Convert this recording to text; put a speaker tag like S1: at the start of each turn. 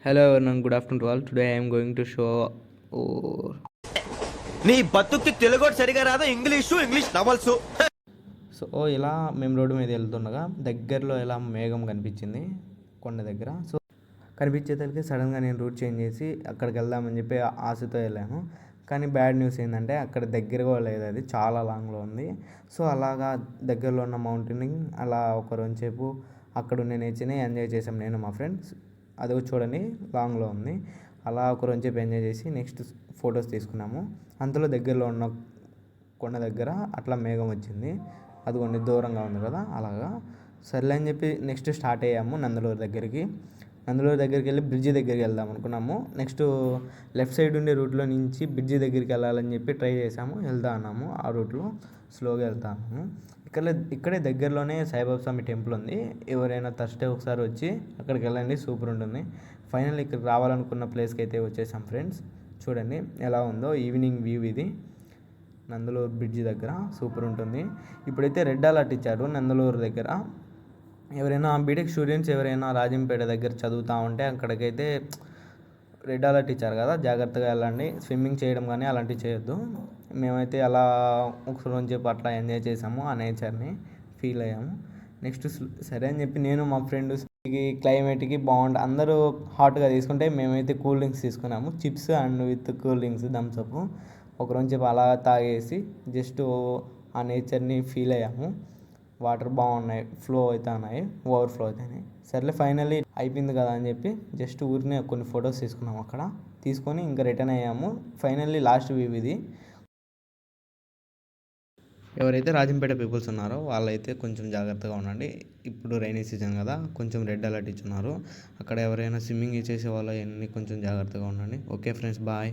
S1: Hello everyone, good afternoon to all. Today I am going to show
S2: నీ బతుక్కి తెలుగు సరిగా రాదు, English novels.
S1: So ఇలా మేము రోడ్డు మీద వెళ్తుండగా దగ్గరలో ఇలా మేఘం కనిపించింది కొండ దగ్గర. సో కనిపించేసరికి సడన్గా నేను రూట్ చేంజ్ చేసి అక్కడికి వెళ్దామని చెప్పి ఆశతో వెళ్ళాను. కానీ బ్యాడ్ న్యూస్ ఏంటంటే అక్కడ దగ్గరగా లేదు, అది చాలా లాంగ్లో ఉంది. సో అలాగా దగ్గరలో ఉన్న మౌంటైనింగ్ అలా ఒక రోజుసేపు అక్కడ ఉండే నేచర్ని ఎంజాయ్ చేసాం నేను మా ఫ్రెండ్స్. అది చూడండి లాంగ్లో ఉంది. అలా ఒక రోజుసేపు ఎంజాయ్ చేసి నెక్స్ట్ ఫొటోస్ తీసుకున్నాము. అంతలో దగ్గరలో ఉన్న కొండ దగ్గర అట్లా మేఘం వచ్చింది, అది కొన్ని దూరంగా ఉంది కదా అలాగా. సర్లే అని చెప్పి నెక్స్ట్ స్టార్ట్ అయ్యాము నందలూరు దగ్గరికి వెళ్ళి బ్రిడ్జి దగ్గరికి వెళ్దాం అనుకున్నాము. నెక్స్ట్ లెఫ్ట్ సైడ్ ఉండే రూట్లో నుంచి బ్రిడ్జి దగ్గరికి వెళ్ళాలని చెప్పి ట్రై చేసాము, వెళ్తా అన్నాము ఆ రూట్లో స్లోగా వెళ్తా అన్నాము. ఇక్కడే దగ్గరలోనే సాయిబాబా స్వామి టెంపుల్ ఉంది. ఎవరైనా థర్స్డే ఒకసారి వచ్చి అక్కడికి వెళ్ళండి, సూపర్ ఉంటుంది. ఫైనల్ ఇక్కడ రావాలనుకున్న ప్లేస్కి అయితే వచ్చేసాం ఫ్రెండ్స్. చూడండి ఎలా ఉందో ఈవినింగ్ వ్యూ ఇది నందలూరు బ్రిడ్జి దగ్గర, సూపర్ ఉంటుంది. ఇప్పుడైతే రెడ్ అలర్ట్ ఇచ్చారు నందలూరు దగ్గర. ఎవరైనా బీటెక్ స్టూడెంట్స్ ఎవరైనా రాజంపేట దగ్గర చదువుతూ ఉంటే అక్కడికైతే రెడ్ అలర్ట్ ఇచ్చారు కదా, జాగ్రత్తగా వెళ్ళండి. స్విమ్మింగ్ చేయడం కానీ అలాంటివి చేయొద్దు. మేమైతే అలా ఒక రోజు చెప్పి అట్లా ఎంజాయ్ చేసాము, ఆ నేచర్ని ఫీల్ అయ్యాము. నెక్స్ట్ సరే అని చెప్పి నేను మా ఫ్రెండ్స్ క్లైమేట్కి బాగుంటుంది, అందరూ హాట్గా తీసుకుంటే మేమైతే కూల్ డ్రింక్స్ తీసుకున్నాము, chips and with cool drinks Thums Up. ఒక రోజు చెప్పి అలా తాగేసి జస్ట్ ఆ నేచర్ని ఫీల్ అయ్యాము. వాటర్ బాగున్నాయి, ఫ్లో అవుతున్నాయి, ఓవర్ఫ్లో అవుతున్నాయి. సర్లే ఫైనల్లీ అయిపోయింది కదా అని చెప్పి జస్ట్ ఊరినే కొన్ని ఫొటోస్ తీసుకున్నాము. అక్కడ తీసుకొని ఇంకా రిటర్న్ అయ్యాము. ఫైనల్లీ లాస్ట్ వ్యూ ఇది. ఎవరైతే రాజంపేట పీపుల్స్ ఉన్నారో వాళ్ళైతే కొంచెం జాగ్రత్తగా ఉండండి. ఇప్పుడు రైనీ సీజన్ కదా, కొంచెం రెడ్ అలర్ట్ ఇచ్చున్నారు. అక్కడ ఎవరైనా స్విమ్మింగ్ చేసే వాళ్ళు అవన్నీ కొంచెం జాగ్రత్తగా ఉండండి. Okay friends, bye.